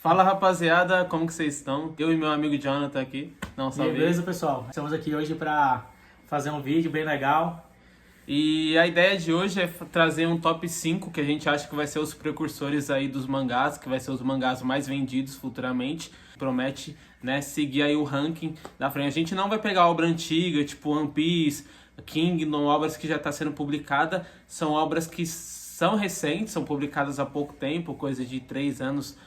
Fala rapaziada, como que vocês estão? Eu e meu amigo Jonathan aqui. Não, salve. Beleza, pessoal? Estamos aqui hoje para fazer um vídeo bem legal. E a ideia de hoje é trazer um top 5 que a gente acha que vai ser os precursores aí dos mangás, que vai ser os mangás mais vendidos futuramente. Promete, né, seguir aí o ranking da frente. A gente não vai pegar obra antiga, tipo One Piece, Kingdom, obras que já está sendo publicada. São obras que são recentes, são publicadas há pouco tempo, coisa de 3 anos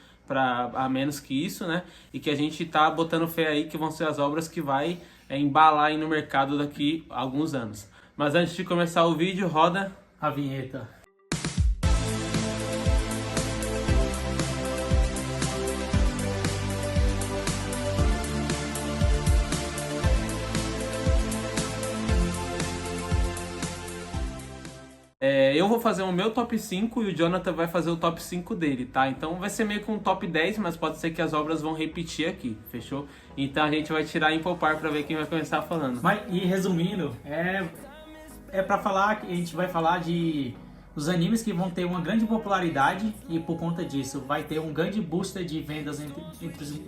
a menos que isso, né? E que a gente tá botando fé aí que vão ser as obras que vai embalar aí no mercado daqui a alguns anos. Mas antes de começar o vídeo, roda A vinheta. Eu vou fazer o meu top 5 e o Jonathan vai fazer o top 5 dele, tá? Então vai ser meio que um top 10, mas pode ser que as obras vão repetir aqui, fechou? Então a gente vai tirar em poupar pra ver quem vai começar falando. E resumindo, é para falar que a gente vai falar de os animes que vão ter uma grande popularidade e por conta disso vai ter um grande booster de vendas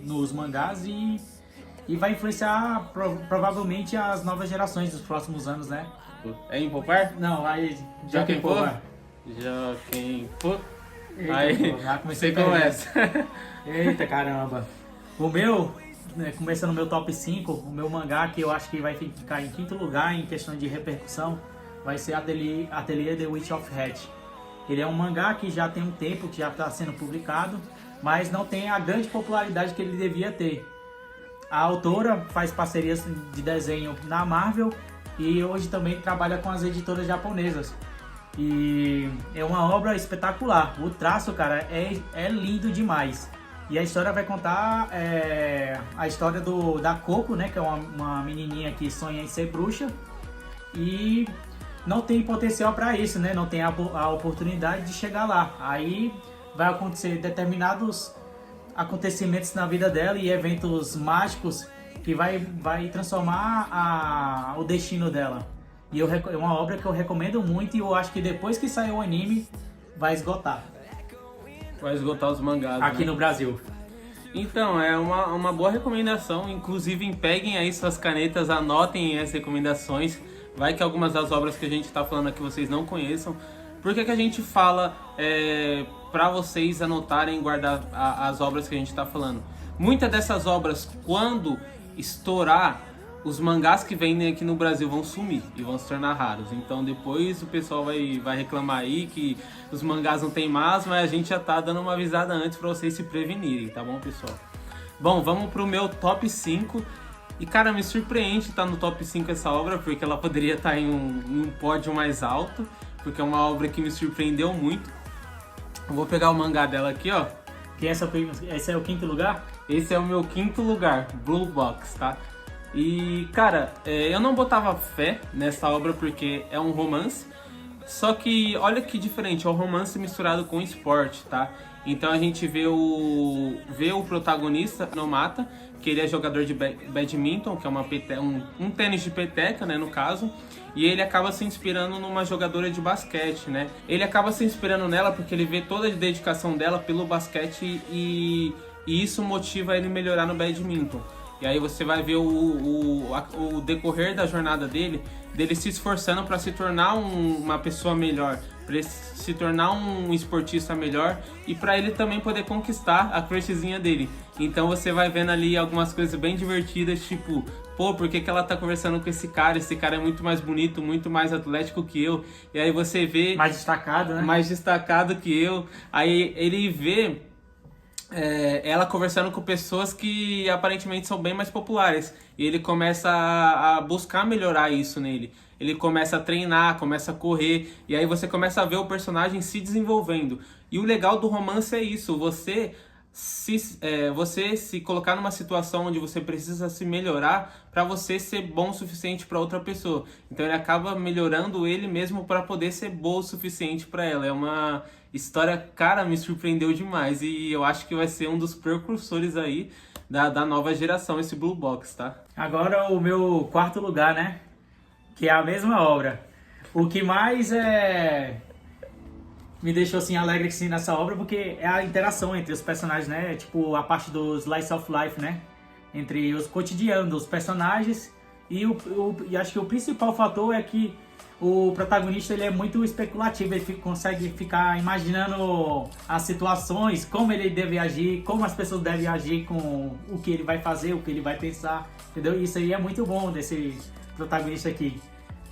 nos mangás e vai influenciar provavelmente as novas gerações dos próximos anos, né? É em poupar? Não, aí Já quem quem for, for? vai. Já quem for? Eita, Aí pô, já comecei você bem. começa. Eita caramba. O meu, começando no meu top 5, o meu mangá que eu acho que vai ficar em quinto lugar em questão de repercussão vai ser Atelier The Witch of Hat. Ele é um mangá que já tem um tempo que já está sendo publicado, mas não tem a grande popularidade que ele devia ter. A autora faz parcerias de desenho na Marvel e hoje também trabalha com as editoras japonesas. E é uma obra espetacular. O traço, cara, é lindo demais. E a história vai contar a história da Coco, né? Que é uma menininha que sonha em ser bruxa e não tem potencial para isso, né? Não tem a oportunidade de chegar lá. Aí vai acontecer determinados acontecimentos na vida dela e eventos mágicos que vai transformar o destino dela. E é uma obra que eu recomendo muito e eu acho que depois que sair o anime vai esgotar. Vai esgotar os mangás, Aqui né? no Brasil. Então, é uma boa recomendação. Inclusive, peguem aí suas canetas, anotem as recomendações. Vai que algumas das obras que a gente está falando aqui vocês não conheçam. Por que a gente fala para vocês anotarem e guardar as obras que a gente está falando? Muitas dessas obras, quando estourar, os mangás que vendem aqui no Brasil vão sumir e vão se tornar raros. Então depois o pessoal vai reclamar aí que os mangás não tem mais, mas a gente já tá dando uma avisada antes para vocês se prevenirem, tá bom, pessoal? Bom, vamos pro meu top 5. E cara, me surpreende estar no top 5 essa obra, porque ela poderia estar em um pódio mais alto, porque é uma obra que me surpreendeu muito. Eu vou pegar o mangá dela aqui, ó. Esse é o quinto lugar? Esse é o meu quinto lugar, Blue Box, tá? E, cara, eu não botava fé nessa obra porque é um romance. Só que, olha que diferente, é um romance misturado com esporte, tá? Então a gente vê o protagonista, Nomata, que ele é jogador de badminton, que é um tênis de peteca, né, no caso. E ele acaba se inspirando numa jogadora de basquete, né? Ele acaba se inspirando nela porque ele vê toda a dedicação dela pelo basquete e isso motiva ele a melhorar no badminton. E aí você vai ver o decorrer da jornada dele se esforçando para se tornar uma pessoa melhor, para ele se tornar um esportista melhor e para ele também poder conquistar a crushzinha dele. Então você vai vendo ali algumas coisas bem divertidas, tipo, pô, por que ela tá conversando com esse cara? Esse cara é muito mais bonito, muito mais atlético que eu. E aí você vê... Mais destacado, né? Mais destacado que eu. Aí ele vê... ela conversando com pessoas que aparentemente são bem mais populares e ele começa a buscar melhorar isso nele. Ele começa a treinar, começa a correr e aí você começa a ver o personagem se desenvolvendo. E o legal do romance é isso, você se colocar numa situação onde você precisa se melhorar para você ser bom o suficiente para outra pessoa. Então ele acaba melhorando ele mesmo para poder ser bom o suficiente para ela. É uma história, cara, me surpreendeu demais e eu acho que vai ser um dos precursores aí da nova geração, esse Blue Box, tá? Agora o meu quarto lugar, né? Que é a mesma obra. O que mais me deixou assim alegre assim, nessa obra, porque é a interação entre os personagens, né? Tipo, a parte do slice of life, né? Entre os cotidianos dos personagens e acho que o principal fator é que o protagonista ele é muito especulativo, ele consegue ficar imaginando as situações, como ele deve agir, como as pessoas devem agir com o que ele vai fazer, o que ele vai pensar, entendeu? Isso aí é muito bom desse protagonista aqui.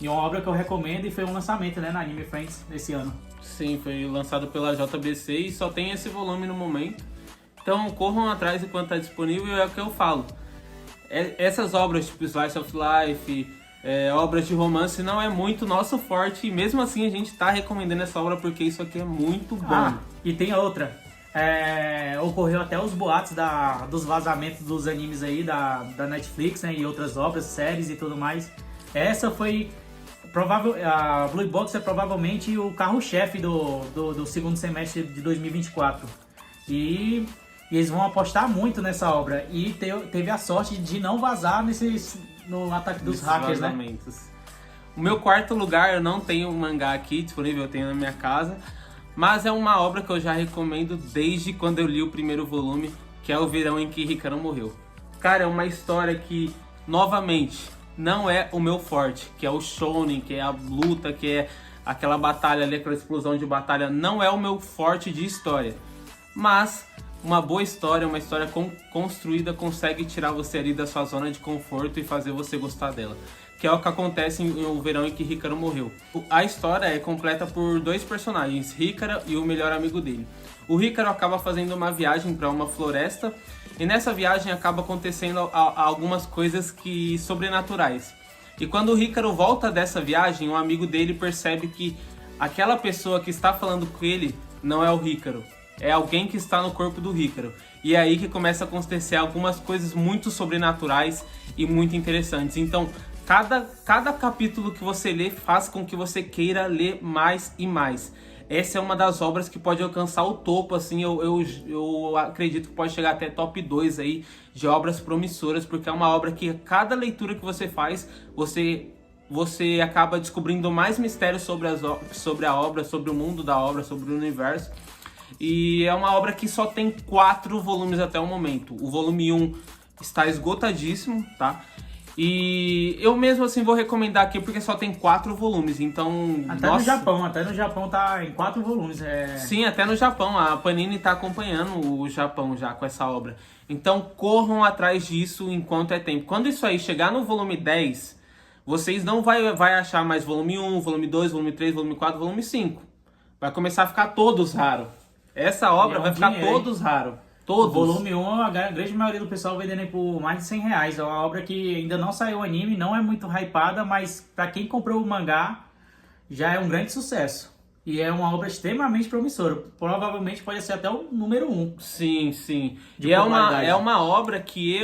E uma obra que eu recomendo e foi um lançamento, né, na Anime Friends desse ano. Sim, foi lançado pela JBC e só tem esse volume no momento. Então corram atrás enquanto está disponível, é o que eu falo. Essas obras tipo Slice of Life, obras de romance não é muito nosso forte e mesmo assim a gente está recomendando essa obra porque isso aqui é muito bom. E tem outra. Ocorreu até os boatos dos vazamentos dos animes aí da Netflix, né, e outras obras, séries e tudo mais. Essa foi a Blue Box é provavelmente o carro-chefe do segundo semestre de 2024. E eles vão apostar muito nessa obra. E teve a sorte de não vazar no ataque dos hackers, vazamentos, né? O meu quarto lugar, eu não tenho um mangá aqui disponível, eu tenho na minha casa. Mas é uma obra que eu já recomendo desde quando eu li o primeiro volume, que é O Verão em que Hikaru Morreu. Cara, é uma história que, novamente, não é o meu forte, que é o shonen, que é a luta, que é aquela batalha ali, aquela explosão de batalha, não é o meu forte de história. Mas uma boa história, uma história construída, consegue tirar você ali da sua zona de conforto e fazer você gostar dela. Que é o que acontece em O Verão em que Hikaru Morreu. A história é completa por dois personagens, Hikaru e o melhor amigo dele. O Hikaru acaba fazendo uma viagem para uma floresta e nessa viagem acaba acontecendo algumas coisas sobrenaturais. E quando o Hikaru volta dessa viagem, um amigo dele percebe que aquela pessoa que está falando com ele não é o Hikaru. É alguém que está no corpo do Hikaru. E é aí que começa a acontecer algumas coisas muito sobrenaturais e muito interessantes. Então, cada capítulo que você lê faz com que você queira ler mais e mais. Essa é uma das obras que pode alcançar o topo, assim, eu acredito que pode chegar até top 2 aí de obras promissoras, porque é uma obra que cada leitura que você faz, você acaba descobrindo mais mistérios sobre a obra, sobre o mundo da obra, sobre o universo. E é uma obra que só tem 4 volumes até o momento. O volume 1 está esgotadíssimo, tá? E eu mesmo assim vou recomendar aqui porque só tem 4 volumes, então... Até no Japão tá em 4 volumes. Sim, até no Japão. A Panini tá acompanhando o Japão já com essa obra. Então corram atrás disso enquanto é tempo. Quando isso aí chegar no volume 10, vocês não vai achar mais volume 1, volume 2, volume 3, volume 4, volume 5. Vai começar a ficar todos raros. Essa obra vai ficar todos raros. Todos. O volume 1, a grande maioria do pessoal vendendo por mais de 100 reais. É uma obra que ainda não saiu o anime, não é muito hypada, mas pra quem comprou o mangá, já é um grande sucesso. E é uma obra extremamente promissora. Provavelmente pode ser até o número 1. Sim, sim. E é uma obra que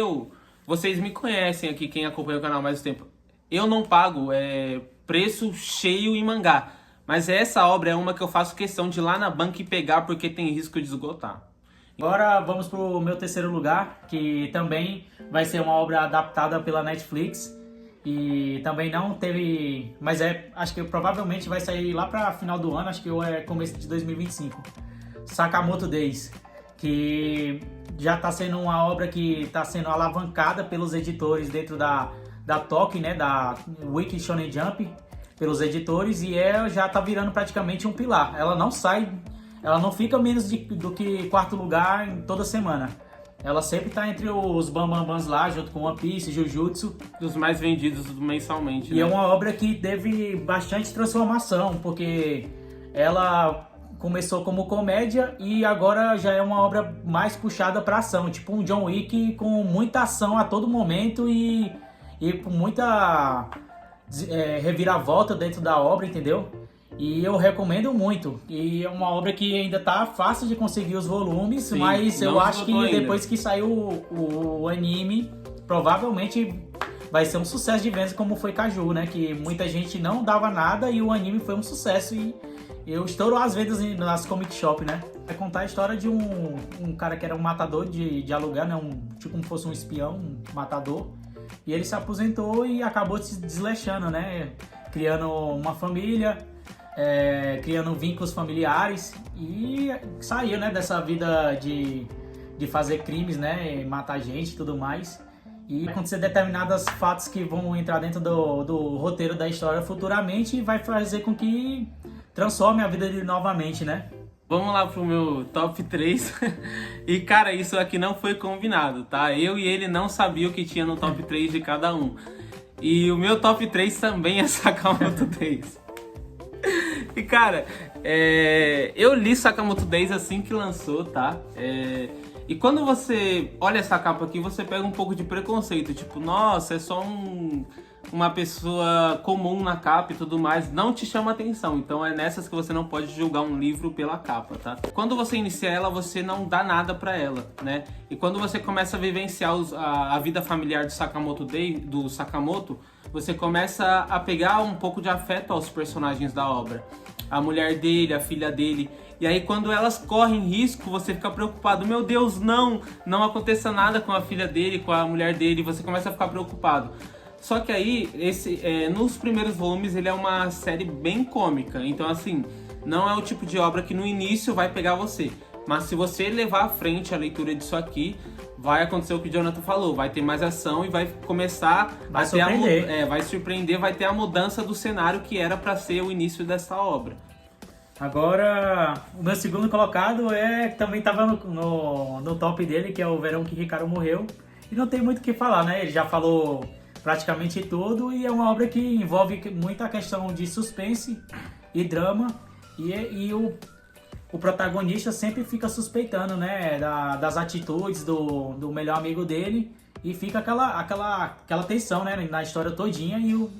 vocês me conhecem aqui, quem acompanha o canal há mais tempo. Eu não pago preço cheio em mangá. Mas essa obra é uma que eu faço questão de ir lá na banca e pegar porque tem risco de esgotar. Agora vamos pro meu terceiro lugar, que também vai ser uma obra adaptada pela Netflix. E também não teve... Mas acho que provavelmente vai sair lá para final do ano, acho que é começo de 2025. Sakamoto Days, que já está sendo uma obra que está sendo alavancada pelos editores dentro da Toki, né, da Weekly Shonen Jump, pelos editores, e já tá virando praticamente um pilar. Ela não fica menos do que quarto lugar em toda semana. Ela sempre tá entre os bambambans lá, junto com One Piece, Jujutsu. Dos mais vendidos mensalmente, E né? é uma obra que teve bastante transformação, porque ela começou como comédia e agora já é uma obra mais puxada pra ação. Tipo um John Wick com muita ação a todo momento e com muita... reviravolta dentro da obra, entendeu? E eu recomendo muito. E é uma obra que ainda tá fácil de conseguir os volumes, sim, mas eu acho que depois que saiu o anime, provavelmente vai ser um sucesso de vendas como foi Caju, né? Que muita gente não dava nada e o anime foi um sucesso e eu estouro as vendas nas comic shop, né? Vai contar a história de um cara que era um matador de aluguel, né? Tipo como fosse um espião, um matador. E ele se aposentou e acabou se desleixando, né? Criando uma família, criando vínculos familiares e saiu, né, dessa vida de fazer crimes, né, matar gente e tudo mais. E acontecer determinados fatos que vão entrar dentro do roteiro da história futuramente e vai fazer com que transforme a vida dele novamente, né? Vamos lá pro meu top 3. E, cara, isso aqui não foi combinado, tá? Eu e ele não sabiam o que tinha no top 3 de cada um. E o meu top 3 também é Sakamoto Days. E, cara, eu li Sakamoto Days assim que lançou, tá? E quando você olha essa capa aqui, você pega um pouco de preconceito. Tipo, nossa, é só uma pessoa comum na capa e tudo mais. Não te chama atenção. Então é nessas que você não pode julgar um livro pela capa, tá? Quando você inicia ela, você não dá nada pra ela, né? E quando você começa a vivenciar a vida familiar do Sakamoto, você começa a pegar um pouco de afeto aos personagens da obra. A mulher dele, a filha dele. E aí quando elas correm risco, você fica preocupado. Meu Deus, não aconteça nada com a filha dele, com a mulher dele. Você começa a ficar preocupado. Só que aí, nos primeiros volumes, ele é uma série bem cômica. Então, assim, não é o tipo de obra que no início vai pegar você. Mas se você levar à frente a leitura disso aqui, vai acontecer o que o Jonathan falou. Vai ter mais ação e vai começar vai surpreender. Vai surpreender, vai ter a mudança do cenário que era para ser o início dessa obra. Agora, o meu segundo colocado também estava no top dele, que é o Verão que Ricardo Morreu. E não tem muito o que falar, né? Ele já falou praticamente tudo e é uma obra que envolve muita questão de suspense e drama. E o protagonista sempre fica suspeitando, né, das atitudes do melhor amigo dele. E fica aquela tensão, né, na história todinha. E o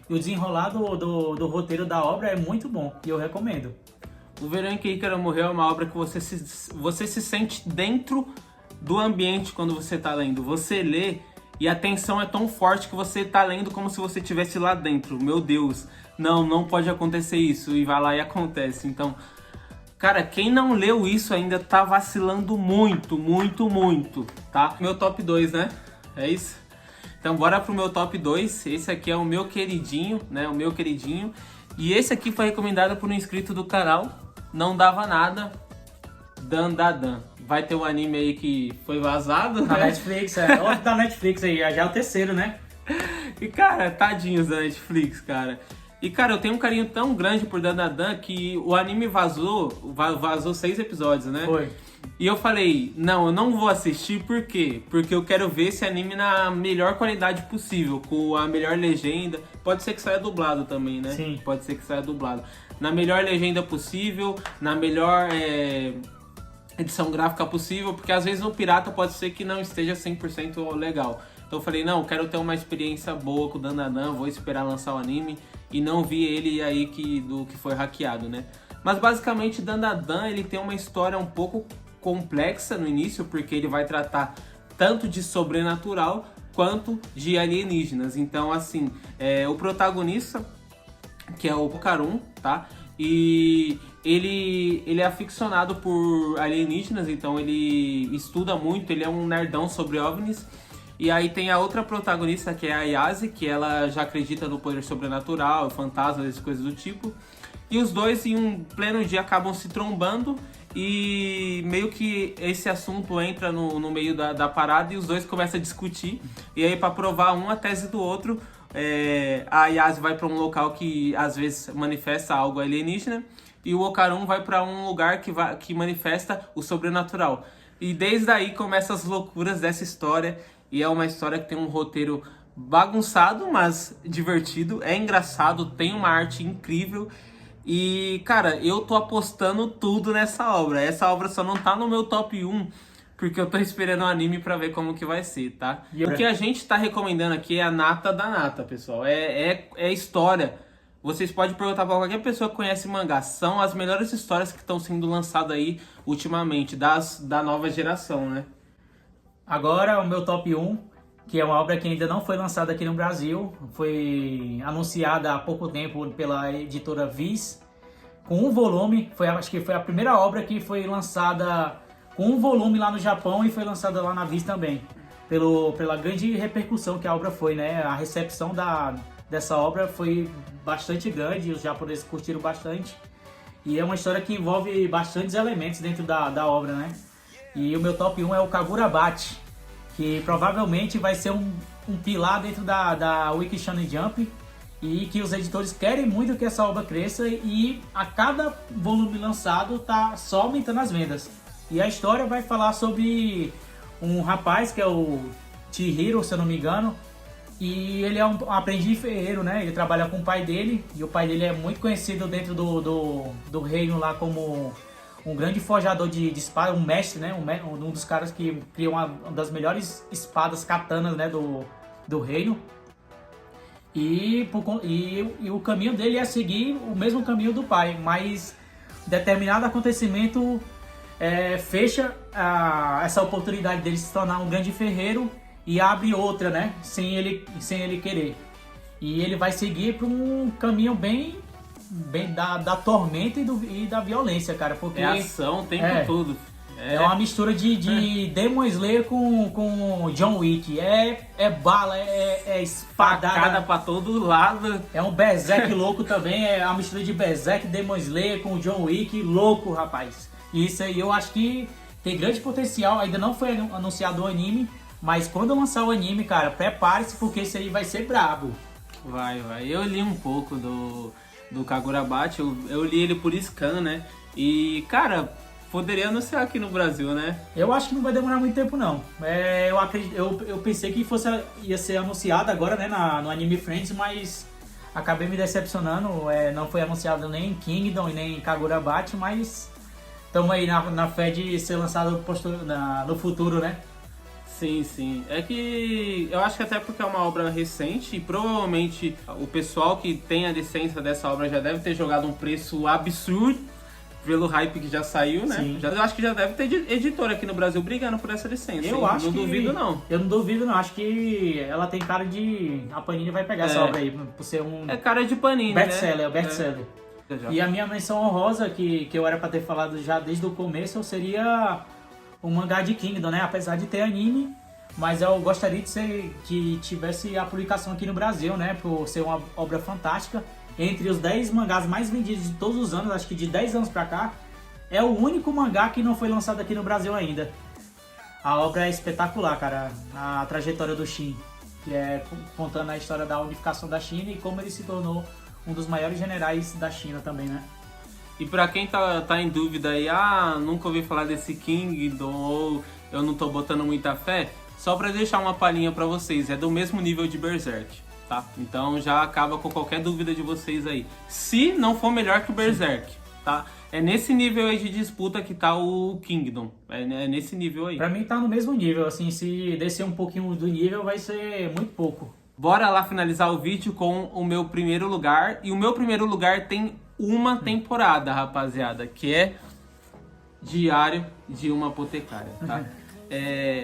desenrolar do roteiro da obra é muito bom e eu recomendo. O Verão em que Ícaro Morreu é uma obra que você se sente dentro do ambiente quando você está lendo. Você lê e a tensão é tão forte que você está lendo como se você estivesse lá dentro. Meu Deus, não pode acontecer isso. E vai lá e acontece. Então, cara, quem não leu isso ainda tá vacilando muito, tá? Meu top 2, né? É isso? Então bora pro meu top 2. Esse aqui é o meu queridinho, né? O meu queridinho. E esse aqui foi recomendado por um inscrito do canal. Não dava nada. Dan. Vai ter um anime aí que foi vazado, Na né? Netflix, outro da Netflix aí, já é o terceiro, né? E, cara, tadinhos da Netflix, cara. E, cara, eu tenho um carinho tão grande por Dan que o anime vazou 6 episódios, né? Foi. E eu falei, não, eu não vou assistir, por quê? Porque eu quero ver esse anime na melhor qualidade possível, com a melhor legenda. Pode ser que saia dublado também, né? Sim. Pode ser que saia dublado. Na melhor legenda possível, na melhor edição gráfica possível, porque às vezes no pirata pode ser que não esteja 100% legal. Então eu falei, não, eu quero ter uma experiência boa com o Dan, vou esperar lançar o anime. E não vi ele aí do que foi hackeado, né? Mas basicamente Dan ele tem uma história um pouco complexa no início, porque ele vai tratar tanto de sobrenatural quanto de alienígenas. Então, assim, o protagonista, que é o Okarun, tá? E ele é aficionado por alienígenas, então ele estuda muito, ele é um nerdão sobre OVNIs. E aí tem a outra protagonista, que é a Yase, que ela já acredita no poder sobrenatural, fantasmas, coisas do tipo. E os dois, em um pleno dia, acabam se trombando e meio que esse assunto entra no meio da parada e os dois começam a discutir. E aí, para provar a tese do outro, a Yase vai para um local que às vezes manifesta algo alienígena e o Okarun vai para um lugar que manifesta o sobrenatural. E desde aí começam as loucuras dessa história. E é uma história que tem um roteiro bagunçado, mas divertido. É engraçado, tem uma arte incrível. E, cara, eu tô apostando tudo nessa obra. Essa obra só não tá no meu top 1, porque eu tô esperando o anime pra ver como que vai ser, tá? E o que a gente tá recomendando aqui é a nata da nata, pessoal. É história. Vocês podem perguntar pra qualquer pessoa que conhece mangá. São as melhores histórias que estão sendo lançadas aí ultimamente, da nova geração, né? Agora o meu top 1, que é uma obra que ainda não foi lançada aqui no Brasil, foi anunciada há pouco tempo pela editora Viz, com um volume, acho que foi a primeira obra que foi lançada com um volume lá no Japão e foi lançada lá na Viz também, pela grande repercussão que a obra foi, né? A recepção da dessa obra foi bastante grande, os japoneses curtiram bastante. E é uma história que envolve bastantes elementos dentro da obra, né? E o meu top 1 é o Kagurabachi, que provavelmente vai ser um pilar dentro da Weekly Shonen Jump, e que os editores querem muito que essa obra cresça, e a cada volume lançado tá só aumentando as vendas. E a história vai falar sobre um rapaz que é o Chihiro, se eu não me engano, e ele é um aprendiz ferreiro, né? Ele trabalha com o pai dele, e o pai dele é muito conhecido dentro do reino lá como um grande forjador de espada, um mestre, né? Um dos caras que criou uma das melhores espadas katanas, né? do reino. E o caminho dele é seguir o mesmo caminho do pai, mas determinado acontecimento fecha essa oportunidade dele se tornar um grande ferreiro e abre outra, né? Sem ele querer. E ele vai seguir para um caminho bem da tormenta e da violência, cara. Porque É ação o tempo todo. é uma mistura de Demon Slayer com John Wick. É bala, é espadada. Facada pra todo lado. É um Berserk louco também. É uma mistura de Berserk, Demon Slayer com John Wick. Louco, rapaz. E isso aí eu acho que tem grande potencial. Ainda não foi anunciado o anime, mas quando lançar o anime, cara, prepare-se, porque isso aí vai ser brabo. Vai. Eu li um pouco do Kagurabachi, eu li ele por scan, né? E, cara, poderia anunciar aqui no Brasil, né? Eu acho que não vai demorar muito tempo, não. Eu pensei que ia ser anunciado agora, né, no Anime Friends, mas acabei me decepcionando. Não foi anunciado nem Kingdom e nem Kagurabachi, mas estamos aí na fé de ser lançado no futuro, né? Sim. É que eu acho que até porque é uma obra recente e provavelmente o pessoal que tem a licença dessa obra já deve ter jogado um preço absurdo pelo hype que já saiu, né? Sim. Eu acho que já deve ter editora aqui no Brasil brigando por essa licença. Eu acho não duvido, não. Eu não duvido, não. Acho que ela tem cara de... A Panini vai pegar essa obra aí, por ser um... É cara de Panini, best-seller, né? é o best-seller. E a minha menção honrosa, que eu era pra ter falado já desde o começo, seria o mangá de Kingdom, né? Apesar de ter anime, mas eu gostaria que tivesse a publicação aqui no Brasil, né? Por ser uma obra fantástica. Entre os 10 mangás mais vendidos de todos os anos, acho que de 10 anos pra cá, é o único mangá que não foi lançado aqui no Brasil ainda. A obra é espetacular, cara. A trajetória do Shin, que é contando a história da unificação da China e como ele se tornou um dos maiores generais da China também, né? E pra quem tá em dúvida aí, nunca ouvi falar desse Kingdom ou eu não tô botando muita fé, só pra deixar uma palhinha pra vocês, é do mesmo nível de Berserk, tá? Então já acaba com qualquer dúvida de vocês aí. Se não for melhor que o Berserk, tá? É nesse nível aí de disputa que tá o Kingdom, é nesse nível aí. Pra mim tá no mesmo nível, assim, se descer um pouquinho do nível vai ser muito pouco. Bora lá finalizar o vídeo com o meu primeiro lugar, e o meu primeiro lugar tem uma temporada, rapaziada, que é Diário de uma Apotecária, tá?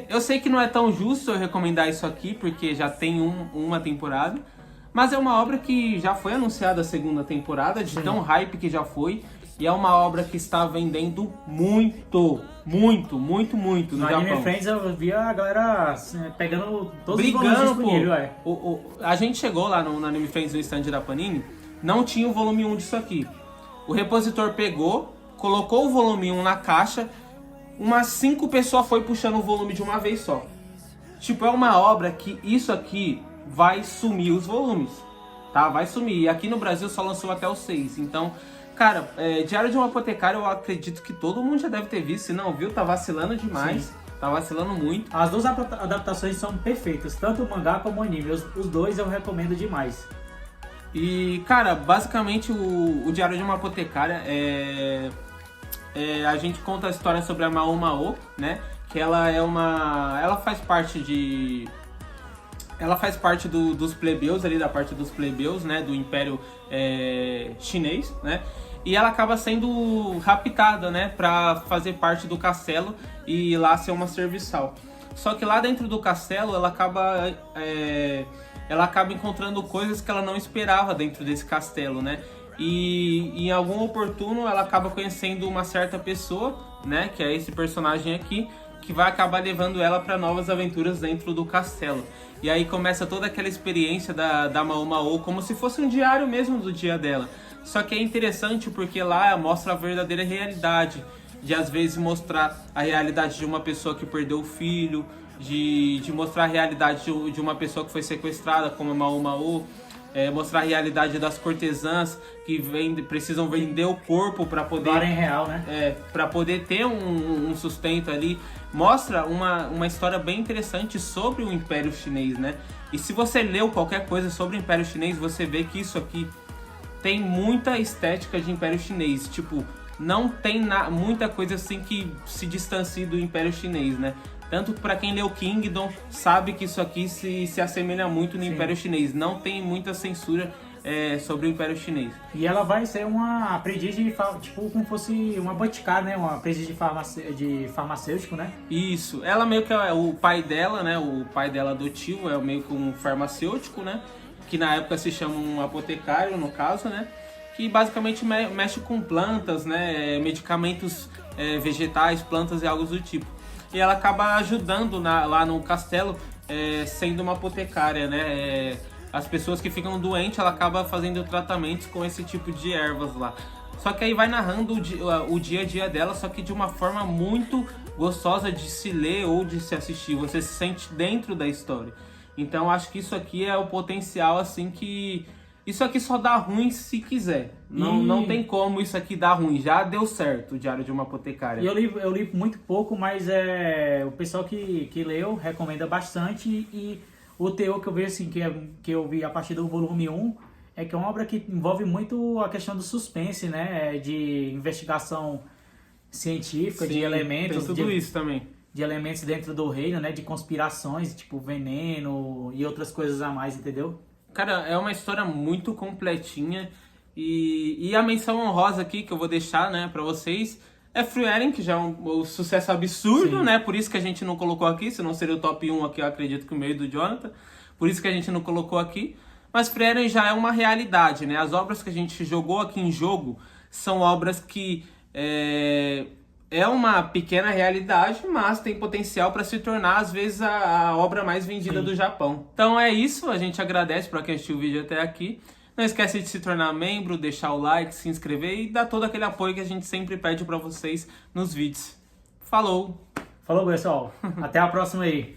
Eu sei que não é tão justo eu recomendar isso aqui, porque já tem uma temporada, mas é uma obra que já foi anunciada a segunda temporada, de tão hype que já foi, e é uma obra que está vendendo muito no Japão. Anime Friends eu vi a galera assim, pegando todos brigando, os volumes disponíveis, A gente chegou lá no Anime Friends no stand da Panini, não tinha o volume 1 disso aqui. O repositor pegou, colocou o volume 1 na caixa, umas 5 pessoas foi puxando o volume de uma vez só. Tipo, é uma obra que isso aqui vai sumir os volumes, tá? Vai sumir. E aqui no Brasil só lançou até o 6. Então, cara, Diário de uma Apotecária eu acredito que todo mundo já deve ter visto. Se não viu, tá vacilando demais. Sim. Tá vacilando muito. As duas adaptações são perfeitas, tanto o mangá como o anime. Os dois eu recomendo demais. E, cara, basicamente o Diário de uma Apotecária a gente conta a história sobre a Mao Mao, né? Que ela faz parte dos plebeus ali, da parte dos plebeus, né? Do Império Chinês, né? E ela acaba sendo raptada, né? Pra fazer parte do castelo e lá ser uma serviçal. Só que lá dentro do castelo ela acaba encontrando coisas que ela não esperava dentro desse castelo, né? E em algum oportuno ela acaba conhecendo uma certa pessoa, né? Que é esse personagem aqui, que vai acabar levando ela para novas aventuras dentro do castelo. E aí começa toda aquela experiência da Mao Mao, como se fosse um diário mesmo do dia dela. Só que é interessante porque lá mostra a verdadeira realidade, de às vezes mostrar a realidade de uma pessoa que perdeu o filho, de mostrar a realidade de uma pessoa que foi sequestrada, como a Mao Mao, mostrar a realidade das cortesãs que precisam vender o corpo para poder... Em real, né? Para poder ter um sustento ali. Mostra uma história bem interessante sobre o Império Chinês, né? E se você leu qualquer coisa sobre o Império Chinês, você vê que isso aqui tem muita estética de Império Chinês. Tipo, não tem muita coisa assim que se distancie do Império Chinês, né? Tanto para quem leu Kingdom, sabe que isso aqui se assemelha muito no Império Chinês. Não tem muita censura sobre o Império Chinês. E ela vai ser uma aprendiz de, tipo, como fosse uma boticária, né? Uma aprendiz de farmacêutico, né? Isso. Ela meio que o pai dela, né? O pai dela adotivo é meio que um farmacêutico, né? Que na época se chama um apotecário, no caso, né? Que basicamente mexe com plantas, né? Medicamentos vegetais, plantas e algo do tipo. E ela acaba ajudando lá no castelo, sendo uma apotecária, né? As pessoas que ficam doentes, ela acaba fazendo tratamentos com esse tipo de ervas lá. Só que aí vai narrando o dia a dia dela, só que de uma forma muito gostosa de se ler ou de se assistir. Você se sente dentro da história. Então acho que isso aqui é o potencial, assim, que... Isso aqui só dá ruim se quiser. Não tem como isso aqui dar ruim. Já deu certo o Diário de uma Apotecária. E eu li muito pouco, mas o pessoal que leu recomenda bastante. E o teor que eu vejo, assim, que eu vi a partir do volume 1, é que é uma obra que envolve muito a questão do suspense, né? De investigação científica, de elementos. Tem tudo isso também. De elementos dentro do reino, né? De conspirações, tipo veneno e outras coisas a mais, entendeu? Cara, é uma história muito completinha. E a menção honrosa aqui que eu vou deixar, né, pra vocês é Frieren, que já é um sucesso absurdo, né? Por isso que a gente não colocou aqui, senão seria o top 1 aqui, eu acredito que o meio do Jonathan. Por isso que a gente não colocou aqui. Mas Frieren já é uma realidade, né? As obras que a gente jogou aqui em jogo são obras que é uma pequena realidade, mas tem potencial para se tornar, às vezes, a obra mais vendida do Japão. Então é isso, a gente agradece para quem assistiu o vídeo até aqui. Não esquece de se tornar membro, deixar o like, se inscrever e dar todo aquele apoio que a gente sempre pede para vocês nos vídeos. Falou! Falou, pessoal. Até a próxima aí.